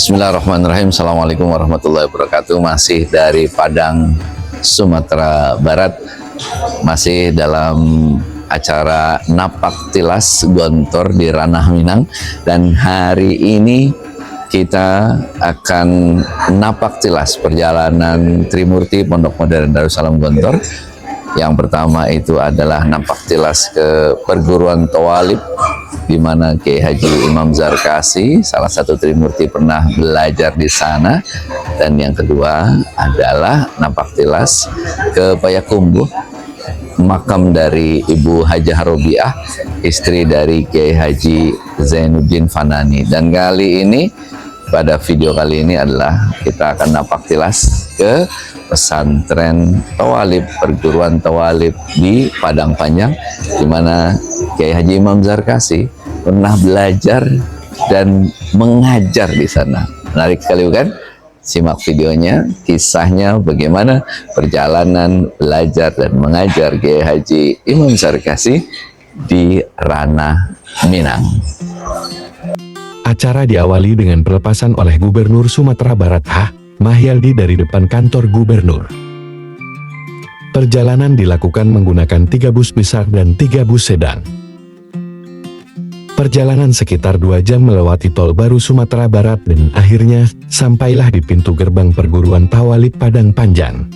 Bismillahirrahmanirrahim. Assalamualaikum warahmatullahi wabarakatuh. Masih dari Padang, Sumatera Barat, masih dalam acara Napak Tilas Gontor di Ranah Minang, dan hari ini kita akan napak tilas perjalanan Trimurti Pondok Modern Darussalam Gontor. Yang pertama itu adalah napak tilas ke perguruan Thawalib, di mana Kiai Haji Imam Zarkasi, salah satu Trimurti, pernah belajar di sana. Dan yang kedua adalah napak tilas ke Payakumbuh, makam dari Ibu Hajah Robiah, istri dari Kiai Haji Zainuddin Fanani. Dan kali ini, pada video kali ini adalah kita akan napak tilas ke pesantren Thawalib, perguruan Thawalib di Padang Panjang, di mana Kiai Haji Imam Zarkasi pernah belajar dan mengajar di sana. Menarik sekali bukan? Simak videonya, kisahnya bagaimana perjalanan belajar dan mengajar Kiai Haji Imam Zarkasi di Ranah Minang. Acara diawali dengan pelepasan oleh Gubernur Sumatera Barat H. Mahyaldi dari depan kantor gubernur. Perjalanan dilakukan menggunakan 3 bus besar dan 3 bus sedan. Perjalanan sekitar 2 jam melewati tol baru Sumatera Barat dan akhirnya sampailah di pintu gerbang perguruan Thawalib Padang Panjang.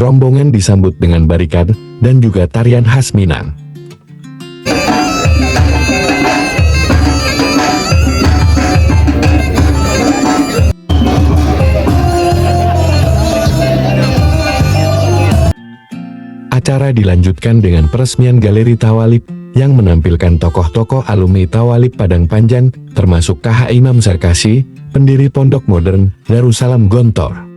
Rombongan disambut dengan barikat dan juga tarian khas Minang. Acara dilanjutkan dengan peresmian Galeri Thawalib yang menampilkan tokoh-tokoh alumni Thawalib Padang Panjang, termasuk KH Imam Zarkasi, pendiri Pondok Modern Darussalam Gontor.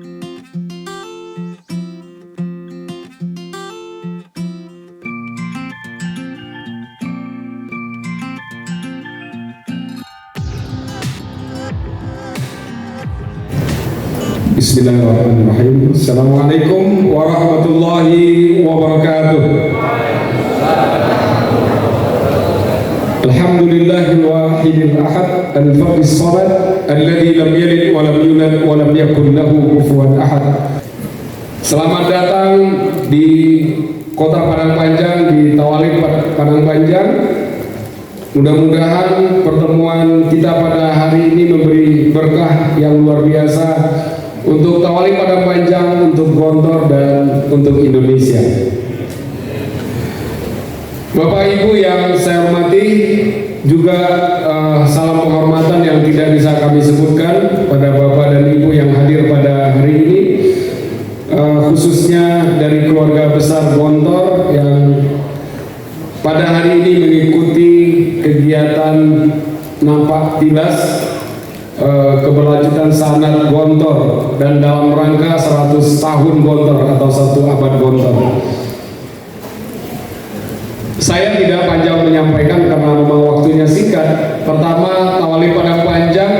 Bismillahirrahmanirrahim. Assalamualaikum warahmatullahi wabarakatuh. Alhamdulillahil wahidil ahad al-fardis samad alladzi lam yalid wa lam yulad wa lam yakul lahu kufuwan ahad. Selamat datang di Kota Padang Panjang, di Thawalib Padang Panjang. Mudah-mudahan pertemuan kita pada hari ini memberi berkah yang luar biasa untuk Thawalib Padang Panjang, untuk Gontor, dan untuk Indonesia. Bapak Ibu yang saya hormati, juga salam penghormatan yang tidak bisa kami sebutkan pada Bapak dan Ibu yang hadir pada hari ini, khususnya dari keluarga besar Gontor yang pada hari ini mengikuti kegiatan napak tilas keberlanjutan sanad Gontor, dan dalam rangka 100 tahun Gontor atau 1 abad Gontor. Saya tidak panjang menyampaikan karena memang waktunya singkat. Pertama, Thawalib Padang Panjang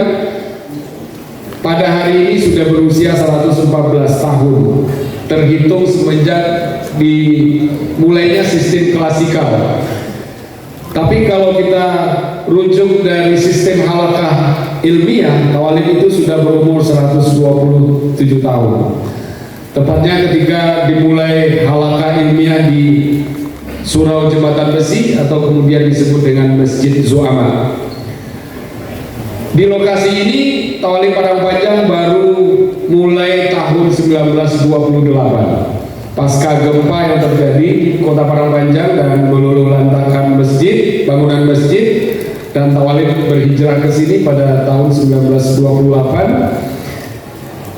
pada hari ini sudah berusia 114 tahun, terhitung semenjak dimulainya sistem klasikal. Tapi kalau kita rujuk dari sistem halakah ilmiah, Thawalib itu sudah berumur 127 tahun. Tepatnya ketika dimulai halakah ilmiah di Surau Jembatan Besi, atau kemudian disebut dengan Masjid Zu'ama. Di lokasi ini Thawalib Padang Panjang baru mulai tahun 1928. Pasca gempa yang terjadi di Kota Padang Panjang dan meluluh lantakan masjid, bangunan masjid, dan Thawalib berhijrah ke sini pada tahun 1928.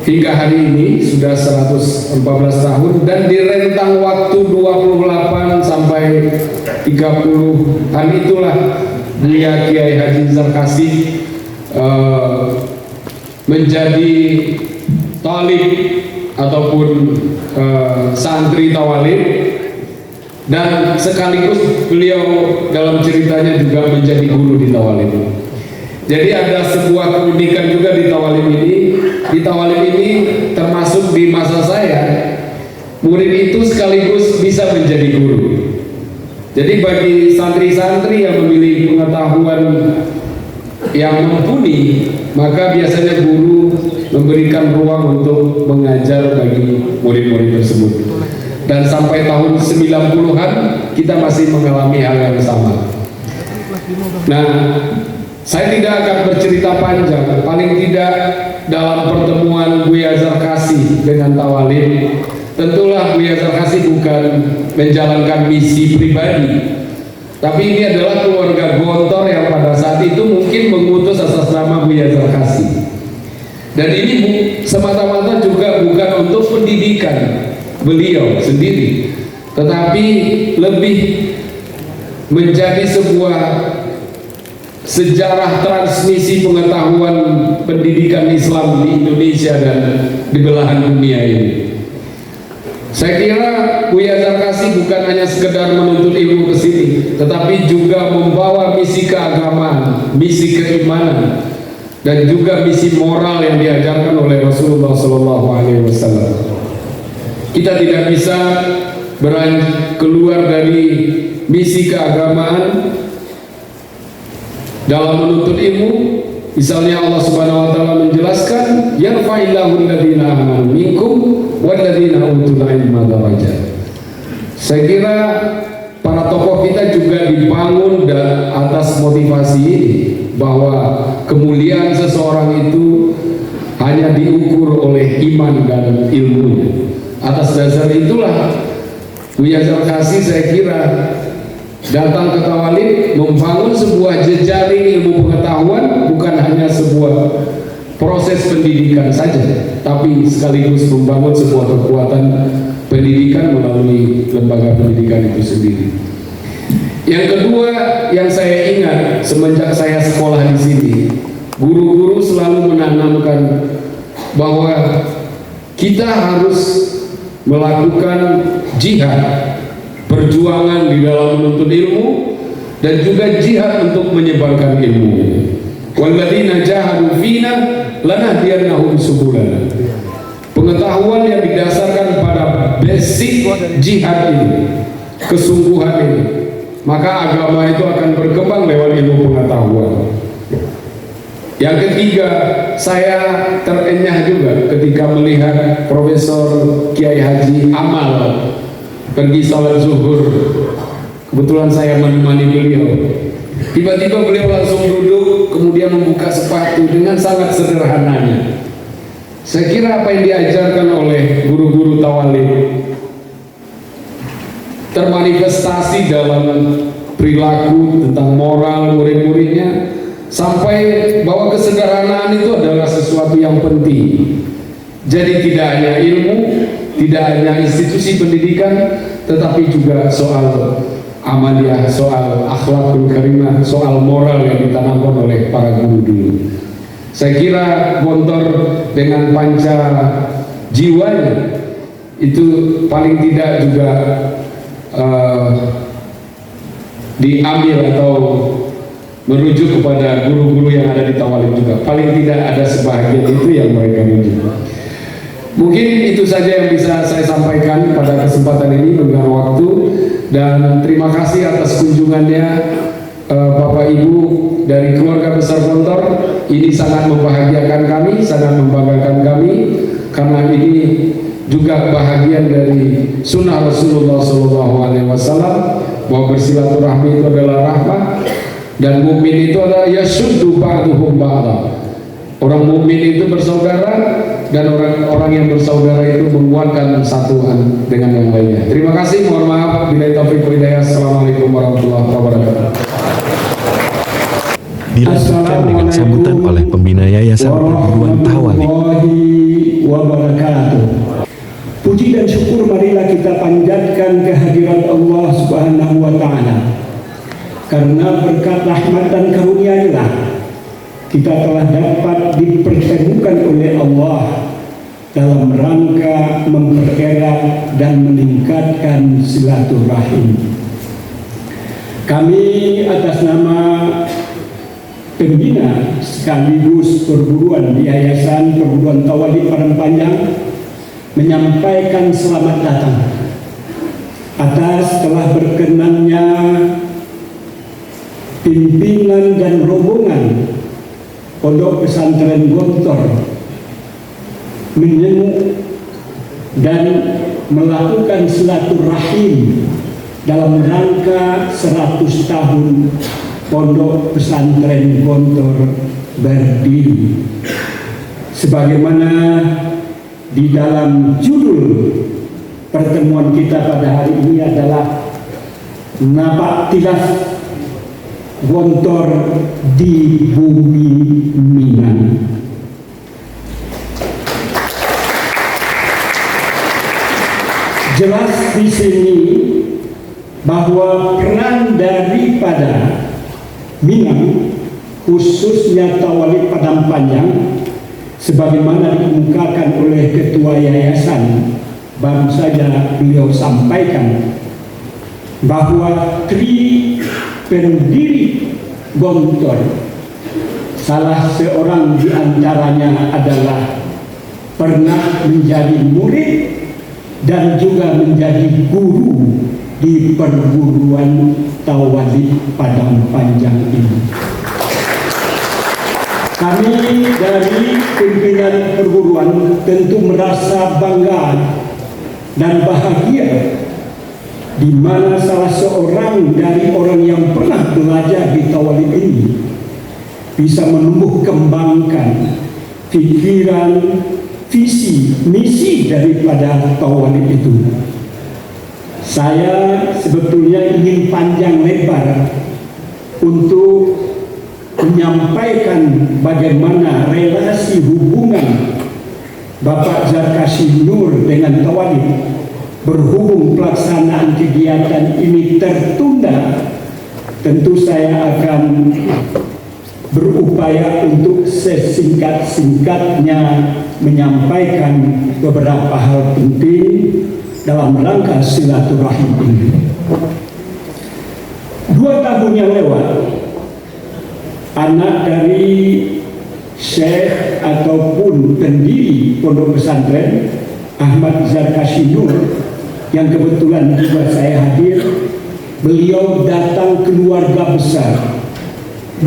Hingga hari ini sudah 114 tahun, dan di rentang waktu 28 sampai 30-an itulah Buya Kiai Haji Zarkasi menjadi talib ataupun santri Thawalib, dan sekaligus beliau dalam ceritanya juga menjadi guru di Thawalib. Jadi ada sebuah keunikan juga di Thawalib ini, di Tawalib ini termasuk di masa saya, murid itu sekaligus bisa menjadi guru. Jadi bagi santri-santri yang memiliki pengetahuan yang mumpuni, maka biasanya guru memberikan ruang untuk mengajar bagi murid-murid tersebut. Dan sampai tahun 90-an kita masih mengalami hal yang sama. Nah, saya tidak akan bercerita panjang, paling tidak dalam pertemuan Buya Zarkasi dengan Tawalib. Tentulah Buya Zarkasi bukan menjalankan misi pribadi, tapi ini adalah keluarga Gontor yang pada saat itu mungkin mengutus atas nama Buya Zarkasi. Dan ini semata-mata juga bukan untuk pendidikan beliau sendiri, tetapi lebih menjadi sebuah sejarah transmisi pengetahuan pendidikan Islam di Indonesia dan di belahan dunia ini. Saya kira Buya Zarkasi bukan hanya sekedar menuntut ilmu ke sini, tetapi juga membawa misi keagamaan, misi keimanan, dan juga misi moral yang diajarkan oleh Rasulullah SAW. Kita tidak bisa keluar dari misi keagamaan dalam menuntut ilmu. Misalnya Allah Subhanahu wa taala menjelaskan, yarfa'illahu alladziina aamanu minkum walladziina utul ilma darajat. Saya kira para tokoh kita juga dibangun atas motivasi ini, bahwa kemuliaan seseorang itu hanya diukur oleh iman dan ilmunya. Atas dasar itulah Buya Zarkasi saya kira datang ke Tawalib membangun sebuah jejaring ilmu pengetahuan, bukan hanya sebuah proses pendidikan saja, tapi sekaligus membangun sebuah kekuatan pendidikan melalui lembaga pendidikan itu sendiri. Yang kedua yang saya ingat semenjak saya sekolah di sini, guru-guru selalu menanamkan bahwa kita harus melakukan jihad, perjuangan di dalam menuntut ilmu, dan juga jihad untuk menyebarkan ilmu. Walladzina jahadu fina lanahdiyannahum subulana. Pengetahuan yang didasarkan pada basic jihad ini, kesungguhan ini, maka agama itu akan berkembang lewat ilmu pengetahuan. Yang ketiga, saya terenyah juga ketika melihat Profesor Kiai Haji Amal pergi salat zuhur. Kebetulan saya menemani beliau. Tiba-tiba beliau langsung duduk, kemudian membuka sepatu dengan sangat sederhananya. Saya kira apa yang diajarkan oleh guru-guru Tawalib termanifestasi dalam perilaku tentang moral murid-muridnya, sampai bahwa kesederhanaan itu adalah sesuatu yang penting. Jadi tidak hanya ilmu, tidak hanya institusi pendidikan, tetapi juga soal amaliyah, soal akhlakul karimah, soal moral yang ditanamkan oleh para guru dulu. Saya kira Gontor dengan panca jiwanya itu paling tidak juga diambil atau merujuk kepada guru-guru yang ada di Tawalib juga. Paling tidak ada sebahagian itu yang mereka rujuk. Mungkin itu saja yang bisa saya sampaikan pada kesempatan ini mengenai waktu, dan terima kasih atas kunjungannya Bapak Ibu dari keluarga besar Gontor. Ini sangat membahagiakan kami, sangat membanggakan kami, karena ini juga bahagian dari sunnah Rasulullah SAW, bahwa bersilaturahmi itu adalah rahmat, dan mukmin itu adalah yashuddu ba'duhum ba'da. Orang mukmin itu bersaudara, dan orang yang bersaudara itu menguatkan satuan dengan yang lainnya. Terima kasih, mohon maaf. Billahi taufiq wal hidayah. Assalamualaikum warahmatullahi wabarakatuh. Dilanjutkan dengan sambutan oleh pembina Yayasan Perguruan Tawalib. Puji dan syukur marilah kita panjatkan kehadirat Allah Subhanahu wa Ta'ala. Karena berkat rahmat dan karunia-Nya kita telah dapat dipertemukan oleh Allah dalam rangka mempererat dan meningkatkan silaturahim. Kami atas nama pembina sekaligus perguruan di Yayasan Perguruan Tawalib Padang Panjang menyampaikan selamat datang atas telah berkenannya pimpinan dan rombongan Pondok Pesantren Gontor menjenguk dan melakukan silaturahim dalam rangka 100 tahun Pondok Pesantren Gontor berdiri. Sebagaimana di dalam judul pertemuan kita pada hari ini adalah Napaktilas Gontor di Bumi Minang. Jelas di sini bahwa peran daripada Minang, khususnya Tawalib Padang Panjang, sebagaimana dikemukakan oleh Ketua Yayasan, baru saja beliau sampaikan bahwa tri pendiri Gontor, salah seorang di antaranya adalah pernah menjadi murid dan juga menjadi guru di perguruan Tawalib Padang Panjang ini. Kami dari pimpinan perguruan tentu merasa bangga dan bahagia di mana salah seorang dari orang yang pernah belajar di Tawalib ini bisa menumbuh kembangkan pikiran, visi, misi daripada Tawalib itu. Saya sebetulnya ingin panjang lebar untuk menyampaikan bagaimana relasi hubungan Bapak Zarkasih Nur dengan Tawalib. Berhubung pelaksanaan kegiatan ini tertunda, tentu saya akan berupaya untuk sesingkat-singkatnya menyampaikan beberapa hal penting dalam rangka silaturahim ini. 2 tahun yang lewat, anak dari Syekh ataupun pendiri Pondok Pesantren Ahmad Zarkasih Nur, yang kebetulan juga saya hadir, beliau datang keluarga besar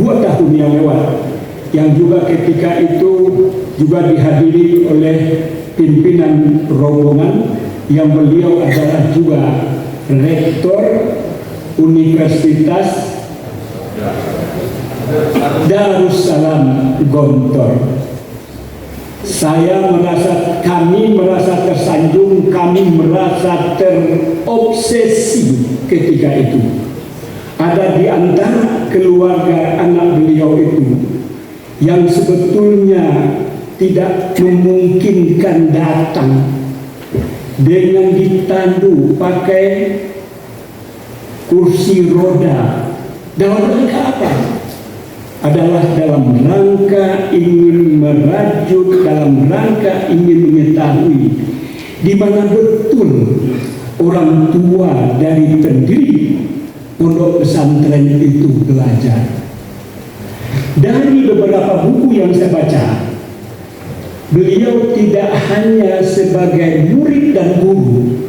2 tahun yang lewat, yang juga ketika itu juga dihadiri oleh pimpinan rombongan yang beliau adalah juga rektor Universitas Darussalam Gontor. Kami merasa tersanjung, kami merasa terobsesi ketika itu. Ada di antara keluarga anak beliau itu yang sebetulnya tidak memungkinkan datang, dengan ditandu pakai kursi roda. Dalam rangka apa? Adalah dalam rangka ingin merajut, dalam rangka ingin mengetahui di mana betul orang tua dari pendiri pondok pesantren itu belajar. Dari beberapa buku yang saya baca, beliau tidak hanya sebagai murid dan guru,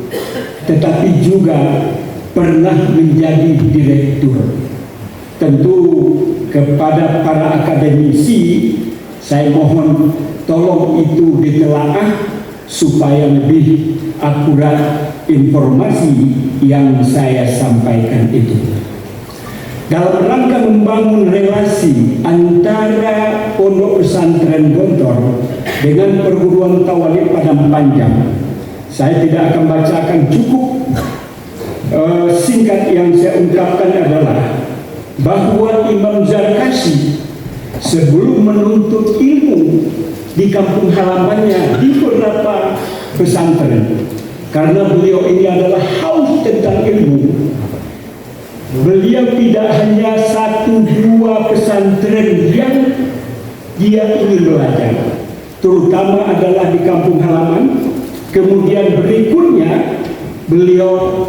tetapi juga pernah menjadi direktur. Tentu kepada para akademisi saya mohon tolong itu ditelaah supaya lebih akurat informasi yang saya sampaikan itu. Dalam rangka membangun relasi antara Pondok Pesantren Gontor dengan Perguruan Tawalib Padang Panjang, saya tidak akan bacakan, cukup singkat yang saya ungkapkan adalah bahwa Imam Zarkasih sebelum menuntut ilmu di kampung halamannya di beberapa pesantren, karena beliau ini adalah haus tentang ilmu, beliau tidak hanya 1-2 pesantren yang dia ingin belajar, terutama adalah di kampung halaman. Kemudian berikutnya beliau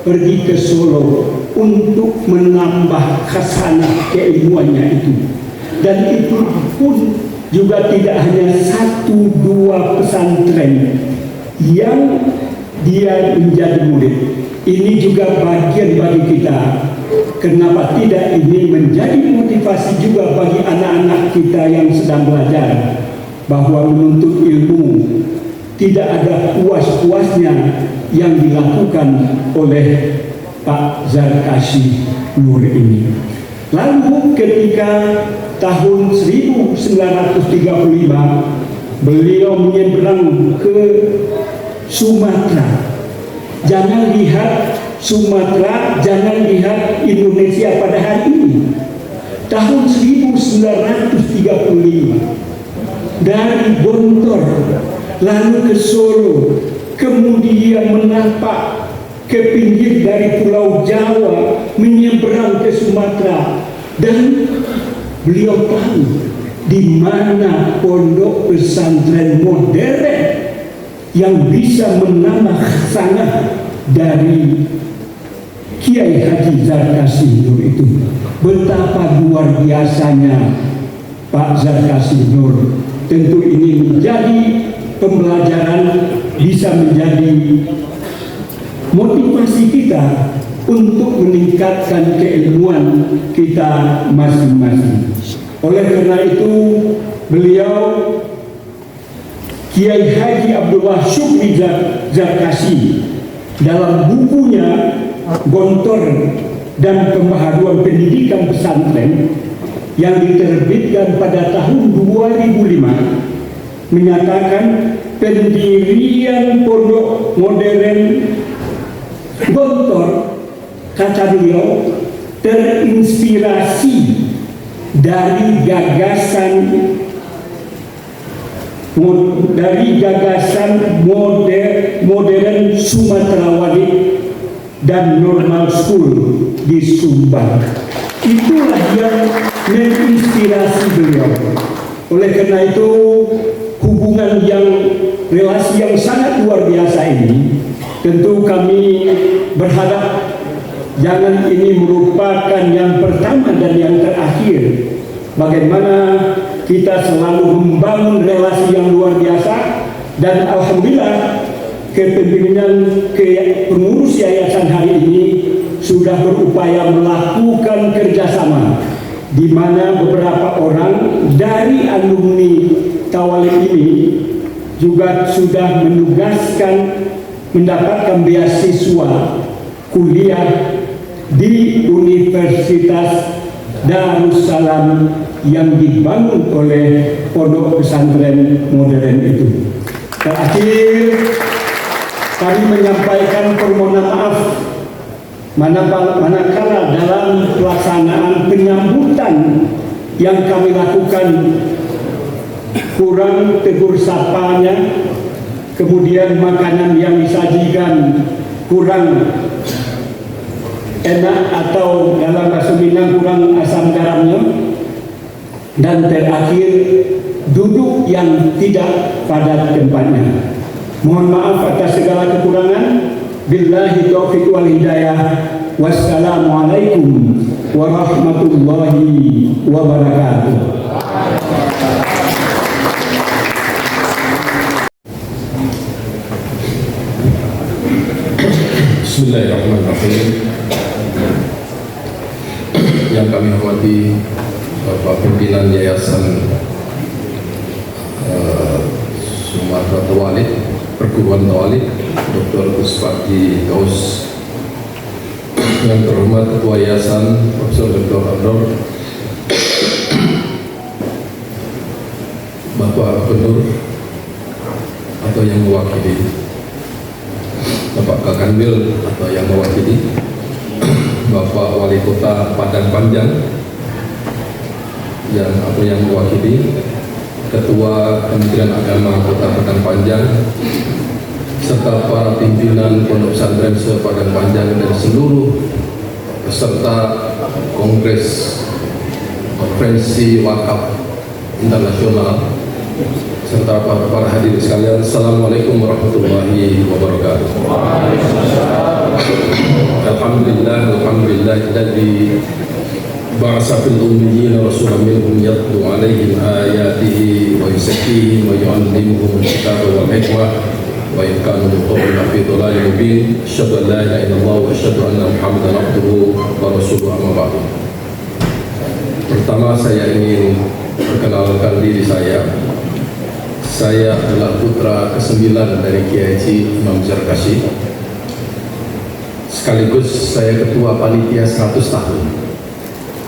pergi ke Solo untuk menambah khasanah keilmuannya itu. dan itu pun juga tidak hanya 1-2 pesantren yang dia menjadi murid. Ini juga bagian bagi kita. Kenapa tidak ini menjadi motivasi juga bagi anak-anak kita yang sedang belajar, bahwa menuntut ilmu tidak ada puas-puasnya yang dilakukan oleh Pak Zarkashi Nur ini. Lalu ketika tahun 1935 beliau menyeberang ke Sumatera. Jangan lihat Sumatera, jangan lihat Indonesia pada hari ini. Tahun 1935 dari Gontor lalu ke Solo, kemudian menapak ke pinggir dari Pulau Jawa, menyeberang ke Sumatera, dan beliau tahu di mana pondok pesantren modern yang bisa menambah sangat dari Kiai Haji Zarkashi Nur itu. Betapa luar biasanya Pak Zarkashi Nur. Tentu ini menjadi pembelajaran, bisa menjadi motivasi kita untuk meningkatkan keilmuan kita masing-masing. Oleh karena itu, beliau Kiai Haji Abdullah Syukri Zarkashi dalam bukunya Gontor dan Pembaharuan Pendidikan Pesantren yang diterbitkan pada tahun 2005 menyatakan pendirian pondok modern Gontor, kata beliau, terinspirasi dari gagasan modern Sumatera Wali dan Normal School di Subang. Itulah yang menginspirasi beliau. Oleh karena itu, hubungan yang relasi yang sangat luar biasa ini, tentu kami berharap jangan ini merupakan yang pertama dan yang terakhir. Bagaimana kita selalu membangun relasi yang luar biasa, dan alhamdulillah kepemimpinan pengurus yayasan hari ini sudah berupaya melakukan kerjasama, di mana beberapa orang dari alumni Tawalib ini juga sudah mendapatkan beasiswa kuliah di Universitas Darussalam yang dibangun oleh pondok pesantren modern itu. Terakhir, kami menyampaikan permohonan maaf manakala dalam pelaksanaan penyambutan yang kami lakukan kurang tegur sapanya, kemudian makanan yang disajikan kurang enak atau dalam bahasa Minang kurang asam garamnya, dan terakhir duduk yang tidak pada tempatnya. Mohon maaf atas segala kekurangan. Billahi taufiq wal hidayah. Wassalamualaikum warahmatullahi wabarakatuh. Bismillahirrahmanirrahim. Yang kami hormati Bapak Pimpinan Yayasan Sumatera Tawalib, Perguruan Tawalib, Dr. Kuspardi Gaus. Yang terhormat Ketua Yayasan Profesor Dr. Andor, Bapak Gubernur atau yang mewakili, Bapak Kakanwil atau yang mewakili, Bapak Wali Kota Padang Panjang atau yang mewakili, Ketua Kementerian Agama Kota Padang Panjang, serta para pimpinan Pondok Pesantren se-Padang Panjang dan seluruh peserta Kongres Konferensi Wakaf Internasional, serta para hadirin sekalian. Assalamualaikum warahmatullahi wabarakatuh. Alhamdulillah, alhamdulillah, jadi ba'atsa fil ummiyina rasulan minhum yatlu 'alaihim ayatihi wa yuzakkihim wa yu'allimuhum al-kitaba wal hikmah wa in kanu min qablu lafi dhalalin mubin. Asyhadu an la ilaha illallah wa asyhadu anna Muhammadan abduhu wa rasuluhu, amma ba'du. Pertama saya ingin perkenalkan diri saya. Saya adalah putra ke-9 dari Kiai Haji Imam Zarkashi. Sekaligus saya ketua panitia 100 tahun.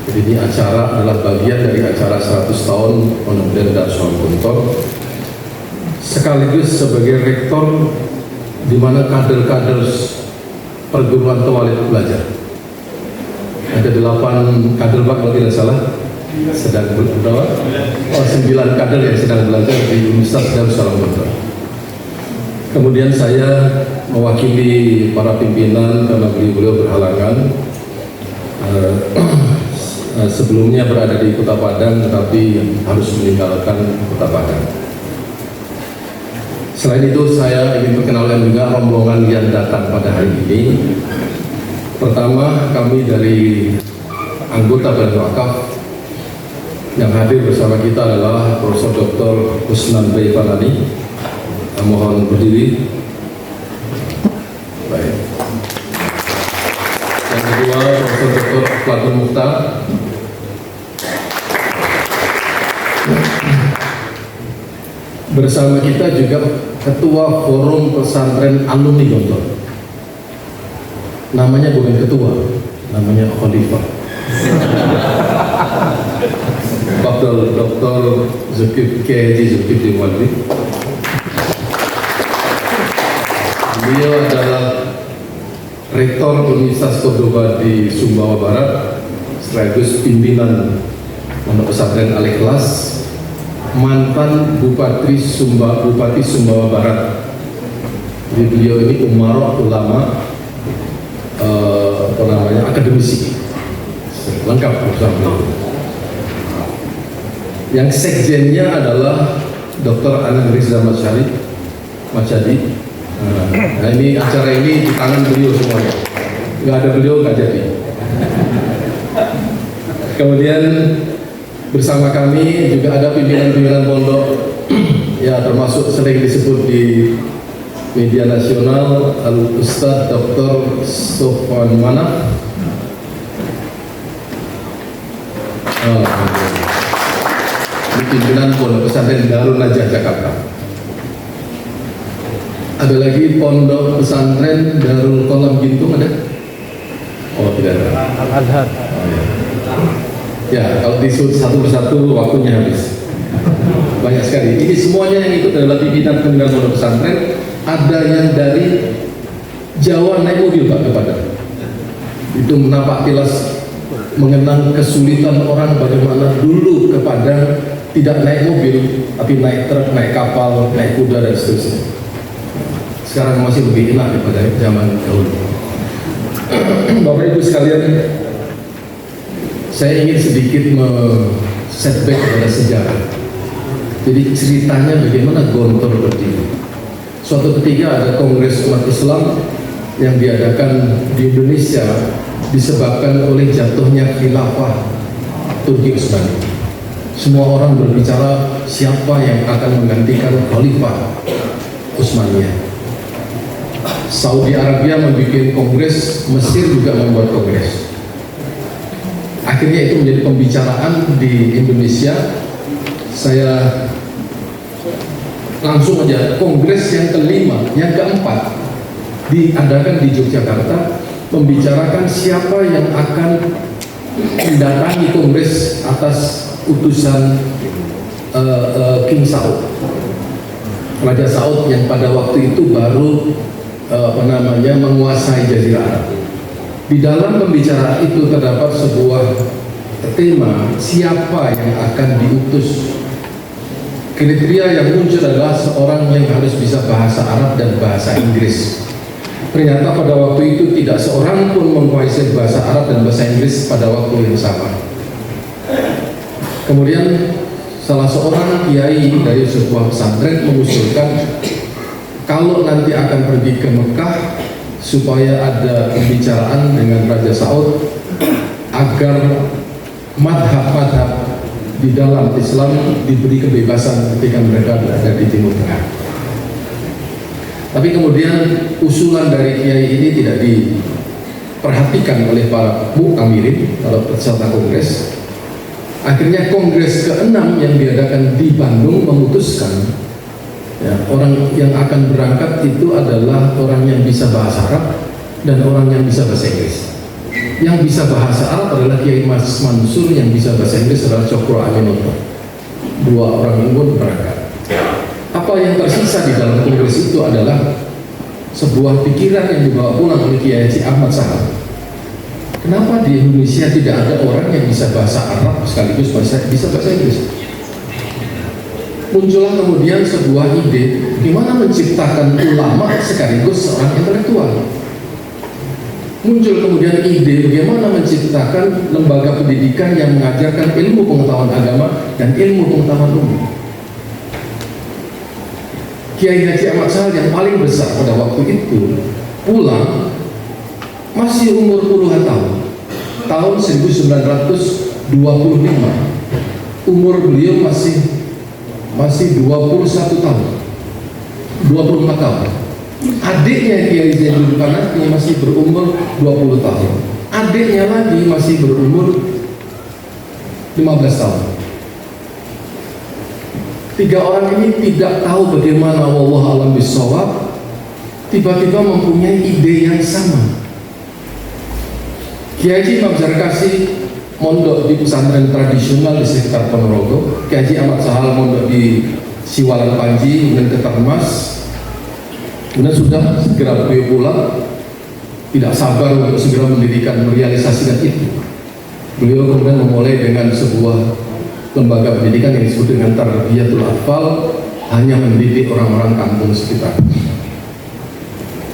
Jadi ini acara adalah bagian dari acara 100 tahun Pondok Gede Darussalam Gontor. Sekaligus sebagai rektor di mana kader-kader perguruan tawalib belajar. Ada 8 kader Pak kalau tidak salah sedang berdoa. 9 kader yang sedang belajar di Universitas Darussalam Gontor. Kemudian saya mewakili para pimpinan karena beliau berhalangan. Sebelumnya berada di Kota Padang tetapi harus meninggalkan Kota Padang. Selain itu saya ingin perkenalkan juga rombongan yang datang pada hari ini. Pertama, kami dari anggota Badan Wakaf yang hadir bersama kita adalah Profesor Dr. Kusnan Baifanani. Mohon berdiri. Baik. Yang kedua, Profesor Dr. Platun Mukhtar. Bersama kita juga Ketua Forum Pesantren Alumni Gontor. Namanya bukan ketua, namanya Khalifah. Bapak Dr. Zulkifli Kiai Haji Zulkifli Waldi. Beliau adalah Rektor Universitas Cordoba di Sumbawa Barat, sekaligus pimpinan Pondok Pesantren Al-Ikhlas, mantan Bupati Sumbawa Barat. Jadi beliau ini umarok ulama, akademisi, lengkap bersama. Yang sekjennya adalah Dr. Anang Rizza Machadi. Nah ini acara ini di tangan beliau semuanya. Nggak ada beliau nggak jadi. Kemudian bersama kami juga ada pimpinan-pimpinan pondok ya termasuk sering disebut di media nasional Al-Ustadz Dr. Sofwan Manaf. Ini pimpinan Pondok Pesantren Darun Najah Jakarta. Ada lagi Pondok Pesantren Darul Qalam Gintung ada? Oh tidak ada. Al-Adhar. Ya, kalau disebut satu persatu waktunya habis. Banyak sekali. Ini semuanya yang ikut adalah pimpinan Pondok Pesantren. Ada yang dari Jawa naik mobil Pak ke Padang. Itu menapak tilas mengenang kesulitan orang bagaimana dulu ke Padang tidak naik mobil, tapi naik truk, naik kapal, naik kuda dan seterusnya. Sekarang masih lebih enak daripada zaman dahulu. Bapak Ibu sekalian, saya ingin sedikit setback pada sejarah. Jadi ceritanya bagaimana Gontor berdiri. Suatu ketika ada Kongres Umat Islam yang diadakan di Indonesia disebabkan oleh jatuhnya khilafah Turki Utsmani. Semua orang berbicara siapa yang akan menggantikan Khalifah Utsmaniyah. Saudi Arabia membuat kongres, Mesir juga membuat kongres. Akhirnya itu menjadi pembicaraan di Indonesia. Saya langsung aja kongres yang kelima, yang keempat diadakan di Yogyakarta, membicarakan siapa yang akan mendatangi kongres atas utusan King Saud, Raja Saud yang pada waktu itu baru menguasai Jazirah Arab. Di dalam pembicaraan itu terdapat sebuah tema siapa yang akan diutus. Kriteria yang muncul adalah seorang yang harus bisa bahasa Arab dan bahasa Inggris. Ternyata pada waktu itu tidak seorang pun menguasai bahasa Arab dan bahasa Inggris pada waktu yang sama. Kemudian salah seorang kiai dari sebuah pesantren mengusulkan kalau nanti akan pergi ke Mekah supaya ada pembicaraan dengan Raja Saud agar madhab-madhab di dalam Islam diberi kebebasan ketika mereka berada di Timur Tengah. Tapi kemudian usulan dari kiai ini tidak diperhatikan oleh para mu'tamirin, para peserta kongres. Akhirnya kongres ke-6 yang diadakan di Bandung memutuskan ya, orang yang akan berangkat itu adalah orang yang bisa bahasa Arab dan orang yang bisa bahasa Inggris. Yang bisa bahasa Arab adalah Kiai Mas Mansur, yang bisa bahasa Inggris adalah Cokro Aminoto. Dua orang ini pun berangkat. Apa yang tersisa di dalam kongres itu adalah sebuah pikiran yang dibawa pulang oleh Kiai Haji Ahmad Sahal. Kenapa di Indonesia tidak ada orang yang bisa bahasa Arab sekaligus bisa bahasa Inggris? Muncullah kemudian sebuah ide gimana menciptakan ulama sekaligus seorang intelektual. Muncul kemudian ide bagaimana menciptakan lembaga pendidikan yang mengajarkan ilmu pengetahuan agama dan ilmu pengetahuan umum. Kiai Haji Ahmad Sahal yang paling besar pada waktu itu pulang masih umur puluhan tahun 1925. Umur beliau masih 21 tahun, 24 tahun. Adiknya Kiai Zainuddin Panahi masih berumur 20 tahun. Adiknya lagi masih berumur 15 tahun. Tiga orang ini tidak tahu bagaimana wallahu a'lam bishawab, tiba-tiba mempunyai ide yang sama. Kiai Haji Imam Zarkasi mondok di pesantren tradisional di sekitar Ponorogo. Kiai Haji Ahmad Sahal mondok di Siwalan Panji, kemudian ke Termas. Kemudian sudah segera beliau pulang, tidak sabar untuk segera mendirikan, merealisasikan itu. Beliau kemudian memulai dengan sebuah lembaga pendidikan yang disebut dengan Tarbiyatul Atfal, hanya mendidik orang-orang kampung sekitar.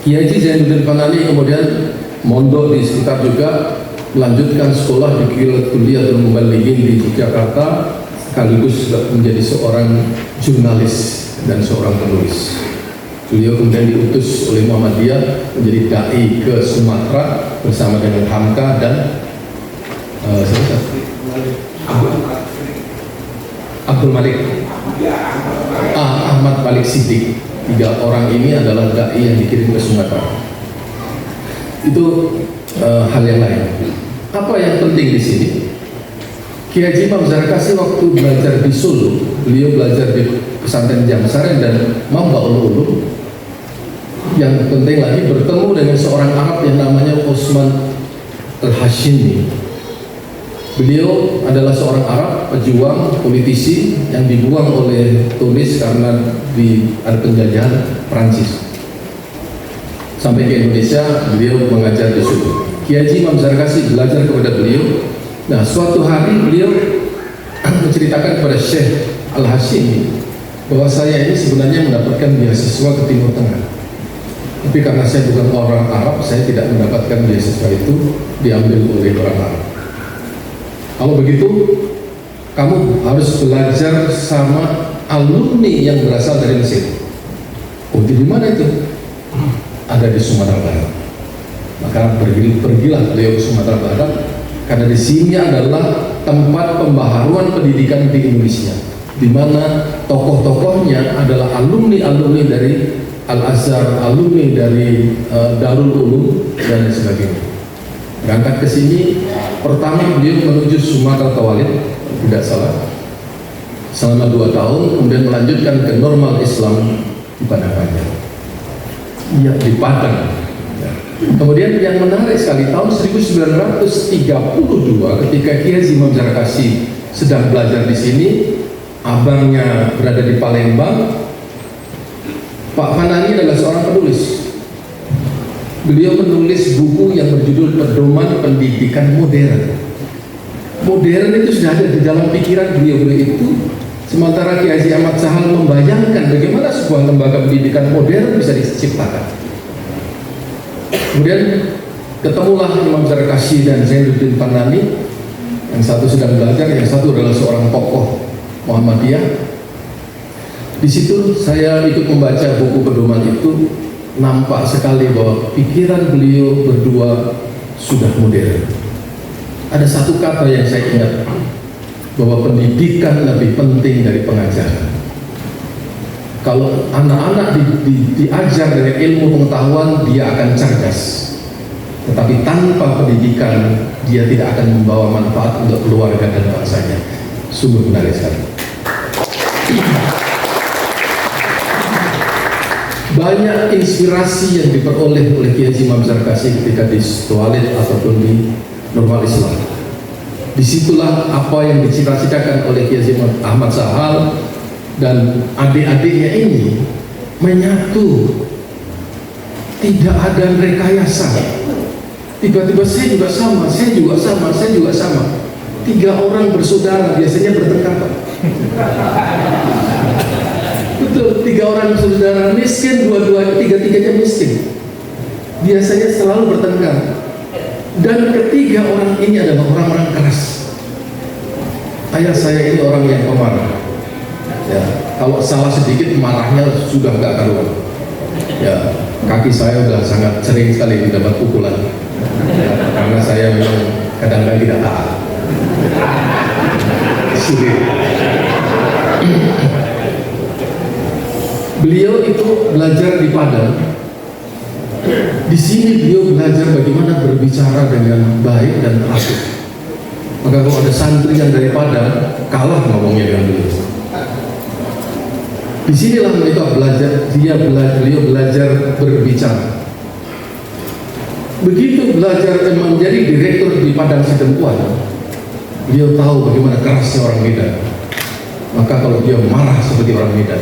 Kiai Haji Zainuddin Panahi kemudian mondok di sekitar juga, melanjutkan sekolah di Kuliatul Muballighin di Yogyakarta, sekaligus menjadi seorang jurnalis dan seorang penulis. Beliau kemudian diutus oleh Muhammadiyah menjadi dai ke Sumatera bersama dengan Hamka dan Abdul Malik, Ahmad Malik Siddiq. Tiga orang ini adalah dai yang dikirim ke Sumatera. Itu hal yang lain. Apa yang penting di sini? Kiai Haji Imam Zarkasi waktu belajar di Solo, beliau belajar di pesantren Jamsaren dan Mambaul Ulum. Yang penting lagi bertemu dengan seorang Arab yang namanya Osman Al-Hashimi. Beliau adalah seorang Arab, pejuang, politisi yang dibuang oleh Tunis karena ada penjajahan Prancis. Sampai ke Indonesia, beliau mengajar di situ. Kiai Haji Imam Zarkasi belajar kepada beliau. Nah, suatu hari beliau menceritakan kepada Syekh Al-Hashimi bahwa saya ini sebenarnya mendapatkan beasiswa ke Timur Tengah. Tapi karena saya bukan orang Arab, saya tidak mendapatkan beasiswa itu, diambil oleh orang Arab. Kalau begitu, kamu harus belajar sama alumni yang berasal dari Mesir. Oh, di mana itu? Ada di Sumatera Barat. Maka pergilah beliau ke Sumatera Barat, karena di sini adalah tempat pembaharuan pendidikan di Indonesia, di mana tokoh-tokohnya adalah alumni-alumni dari Al-Azhar, alumni dari Darul Ulum dan sebagainya. Berangkat ke sini, pertama beliau menuju Sumatera Tawalib, tidak salah, selama 2 tahun, kemudian melanjutkan ke Normal Islam di Padang Panjang. Iya, di Padang. Kemudian yang menarik sekali, tahun 1932 ketika Kiai Haji Imam Zarkasi sedang belajar di sini, abangnya berada di Palembang. Pak Panahi adalah seorang penulis. Beliau menulis buku yang berjudul Pedoman Pendidikan Modern. Modern itu sudah ada di dalam pikiran beliau itu. Sementara Kiai Haji Ahmad Sahal membayangkan bagaimana sebuah lembaga pendidikan modern bisa diciptakan. Kemudian ketemulah Imam Zarkasi dan Zainuddin Panahi. Yang satu sedang belajar, yang satu adalah seorang tokoh Muhammadiyah. Di situ saya ikut membaca buku pedoman itu, nampak sekali bahwa pikiran beliau berdua sudah modern. ada satu kata yang saya ingat, bahwa pendidikan lebih penting dari pengajaran. Kalau anak-anak diajar dengan ilmu pengetahuan, dia akan cerdas. Tetapi tanpa pendidikan, dia tidak akan membawa manfaat untuk keluarga dan bangsanya. Sungguh menarik sekali. Banyak inspirasi yang diperoleh oleh Kiai Haji Imam Zarkasi ketika di Toilet ataupun di Normal Islam. Disitulah apa yang dicita-citakan oleh Kiai Haji Ahmad Sahal dan adik-adiknya ini menyatu. Tidak ada rekayasa. Tiba-tiba saya juga sama, saya juga sama, saya juga sama. 3 orang bersaudara biasanya bertengkar, Pak. Betul, 3 orang bersaudara miskin, tiga-tiganya miskin. Biasanya selalu bertengkar. Dan ketiga orang ini adalah orang-orang keras. Ayah saya ini orang yang pemarah. Ya, kalau salah sedikit marahnya sudah nggak karuan. Ya, kaki saya sudah sangat sering sekali mendapat pukulan. Ya, karena saya memang kadang-kadang tidak taat. Sulit. Beliau itu belajar di Padang. Di sini beliau belajar bagaimana berbicara dengan baik dan teratur. Maka kalau ada santri yang dari Padang, kalah ngomongnya dengan beliau. Di sinilah mereka belajar, beliau belajar berbicara. Begitu belajar menjadi direktur di Padang Sidempuan, beliau tahu bagaimana kerasnya orang Medan. Maka kalau dia marah seperti orang Medan,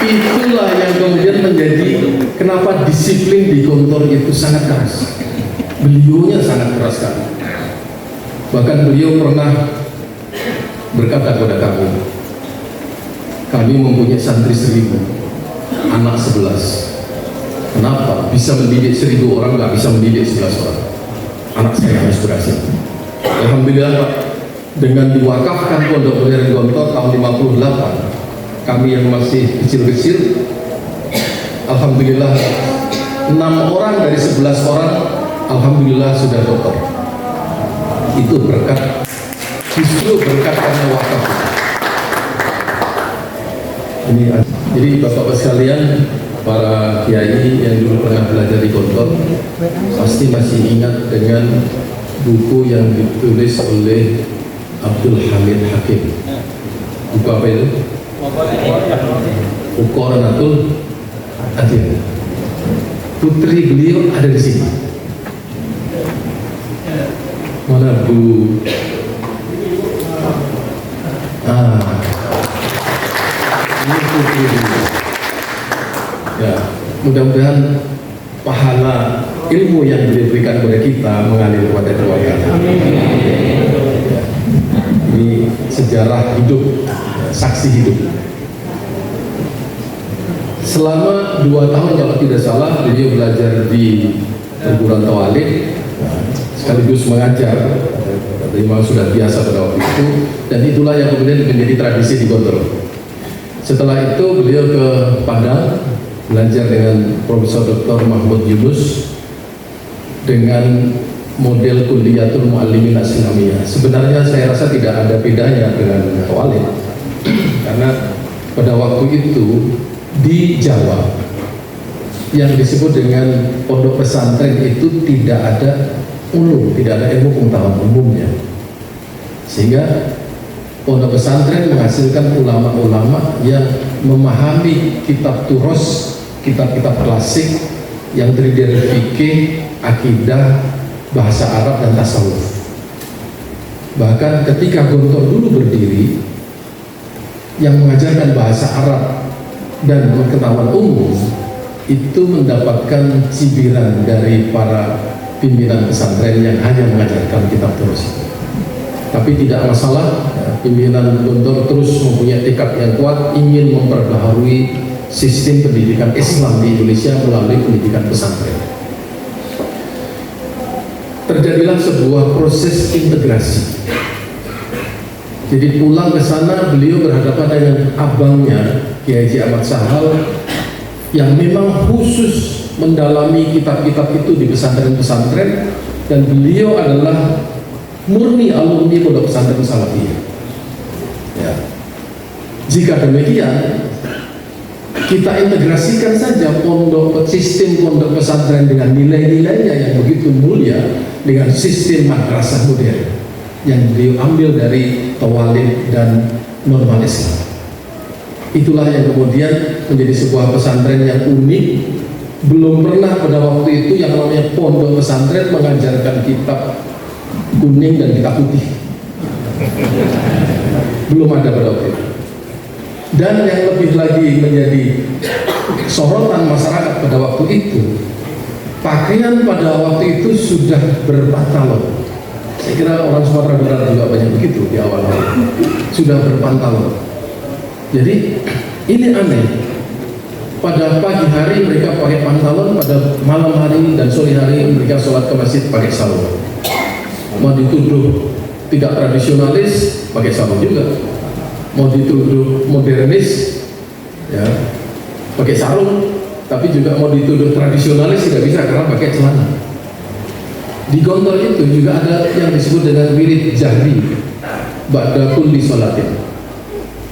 itulah yang kemudian menjadi kenapa disiplin di Gontor itu sangat keras. Beliaunya sangat keras sekali. Bahkan beliau pernah berkata kepada kami mempunyai santri 1000, anak 11. Kenapa bisa mendidik 1000 orang, nggak bisa mendidik 11 orang? Anak saya harus berhasil. Alhamdulillah, Pak, dengan diwakafkan Pondok Modern Gontor tahun 58, kami yang masih kecil-kecil, alhamdulillah 6 orang dari 11 orang alhamdulillah sudah dokter. Itu berkat, justru berkat karena wakaf. Ini jadi Bapak-Bapak sekalian, para kiai yang dulu pernah belajar di Gontor pasti masih ingat dengan buku yang ditulis oleh Abdul Hamid Hakim. Buku apa itu? Uqoranatul Adil. Putri beliau ada di sini. Mana Bu? Ini putri beliau. Ya, mudah-mudahan pahala ilmu yang diberikan kepada kita mengalir kepada keluarga. Ya, ini sejarah hidup, saksi hidup. Selama 2 tahun kalau tidak salah beliau belajar di perguruan Tawalik, sekaligus mengajar. Memang sudah biasa pada waktu itu, dan itulah yang kemudian menjadi tradisi di Gontor. Setelah itu beliau ke Padang, belajar dengan Profesor Dr. Mahmud Yunus dengan model Kulliyatul Muallimin Aslamiyah. Sebenarnya saya rasa tidak ada bedanya dengan Tawalik, karena pada waktu itu di Jawa yang disebut dengan pondok pesantren itu tidak ada tidak ada ilmu pengetahuan umumnya, sehingga pondok pesantren menghasilkan ulama-ulama yang memahami kitab turos, kitab-kitab klasik yang terdiri dari fikih, akidah, bahasa Arab dan tasawuf. Bahkan ketika Gontor dulu berdiri, yang mengajarkan bahasa Arab dan pengetahuan umum itu mendapatkan cibiran dari para pimpinan pesantren yang hanya mengajarkan kitab terus. Tapi tidak masalah, pimpinan Gontor terus mempunyai tekad yang kuat ingin memperbaharui sistem pendidikan Islam di Indonesia melalui pendidikan pesantren. Terjadilah sebuah proses integrasi. Jadi pulang ke sana beliau berhadapan dengan abangnya Kiai Haji Ahmad Sahal yang memang khusus mendalami kitab-kitab itu di pesantren-pesantren, dan beliau adalah murni alumni Pondok Pesantren Salafiyah. Ya. Jika demikian, kita integrasikan saja sistem pondok pesantren dengan nilai-nilainya yang begitu mulia dengan sistem madrasah modern yang beliau ambil dari tawalib dan normal Islam. Itulah yang kemudian menjadi sebuah pesantren yang unik. Belum pernah pada waktu itu yang namanya pondok pesantren mengajarkan kitab kuning dan kitab putih. Belum ada pada waktu itu. Dan yang lebih lagi menjadi sorotan masyarakat pada waktu itu, pakaian pada waktu itu sudah berpantalon. Saya kira orang Sumatera Barat juga banyak begitu di awal-awal, sudah berpantalon. Jadi ini aneh. Pada pagi hari mereka pakai pantalon, pada malam hari dan sore hari mereka sholat ke masjid pakai sarung. Mau dituduh tidak tradisionalis, pakai sarung juga. Mau dituduh modernis, ya pakai sarung. Tapi juga mau dituduh tradisionalis tidak bisa karena pakai celana. Di Gontor itu juga ada yang disebut dengan wirid jahri ba'da kulli sholatin.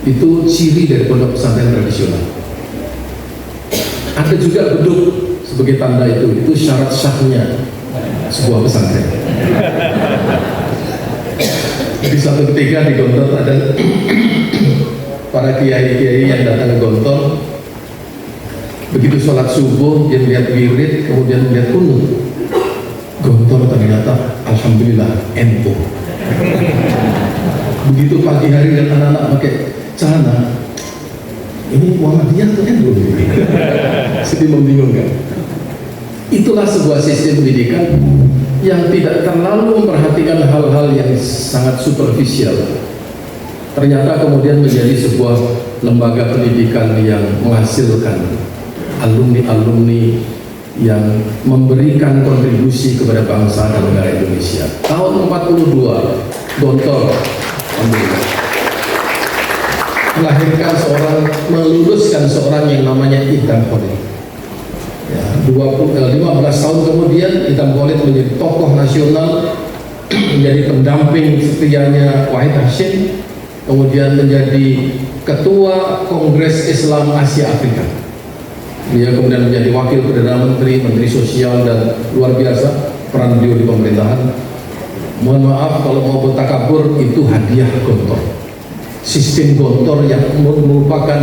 Itu ciri dari pondok pesantren tradisional. Ada juga beduk sebagai tanda itu syarat sahnya sebuah pesantren. Di suatu ketika di Gontor ada para kiai-kiai yang datang ke Gontor. Begitu sholat subuh dia melihat wirid, kemudian melihat kunut. Gontor ternyata alhamdulillah NU. Begitu pagi hari lihat anak-anak pakai celana, ini Muhammadiyah atau NU? Sedih membingungkan. Itulah sebuah sistem pendidikan yang tidak terlalu memperhatikan hal-hal yang sangat superficial. Ternyata kemudian menjadi sebuah lembaga pendidikan yang menghasilkan alumni-alumni yang memberikan kontribusi kepada bangsa dan negara Indonesia. Tahun 42, Gontor melahirkan meluluskan seorang yang namanya Idham Khalid. Ya, 15 tahun kemudian Idham Khalid menjadi tokoh nasional, menjadi pendamping setianya Wahid Hasyim, kemudian menjadi ketua Kongres Islam Asia Afrika. Dia kemudian menjadi wakil Perdana Menteri, Menteri Sosial, dan luar biasa peran beliau di pemerintahan. Mohon maaf kalau mau bertakabur, itu hadiah Gontor. Sistem Gontor yang merupakan